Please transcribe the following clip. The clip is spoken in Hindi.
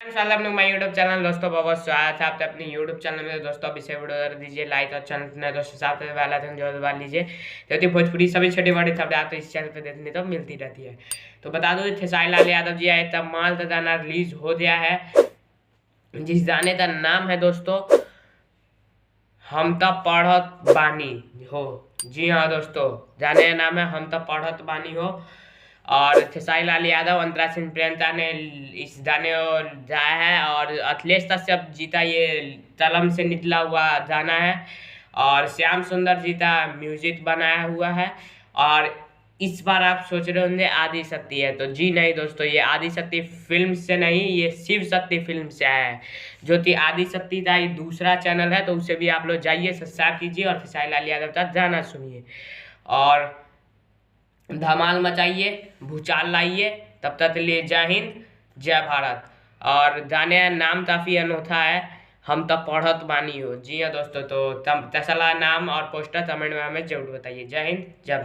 अपने माय यूट्यूब चैनल दोस्तों बहुत स्वागत है आपका अपने यूट्यूब चैनल में। दोस्तों अभी से वीडियो कर दीजिए लाइक और चैनल दोस्तों साथ में वाला जो दबा लीजिए, क्योंकि भोजपुरी सभी छोटी बड़ी खबरें आपको इस चैनल पे देखने तो मिलती रहती है। तो बता दो खेसारी लाल यादव जी आए तब माल का गाना रिलीज हो गया है, जिस गाने का नाम है दोस्तों हम तब पढ़त बानी हो। जी हाँ दोस्तों, गाने का नाम है हम तब पढ़त बानी हो। और खेसारी लाल यादव, अंतरा सिंह प्रियंका ने इस गाने को गाया है और अखिलेश कश्यप जी का ये कलम से निकला हुआ गाना है और श्याम सुंदर जी का म्यूजिक बनाया हुआ है। और इस बार आप सोच रहे होंगे आदि शक्ति है, तो जी नहीं दोस्तों, ये आदि शक्ति फिल्म से नहीं, ये शिव शक्ति फिल्म से आया है, जो कि आदि शक्ति का ये दूसरा चैनल है। तो उसे भी आप लोग जाइए सब्सक्राइब कीजिए और खेसारी लाल यादव का गाना सुनिए और धमाल मचाइए, भूचाल लाइए। तब तक के लिए जय हिंद जय भारत। और गाने का नाम काफ़ी अनोखा है, हम तब पढ़त बानी हो। जी हाँ दोस्तों, तो कैसा लगा नाम और पोस्टर कमेंट में हमें जरूर बताइए। जय हिंद जय भारत।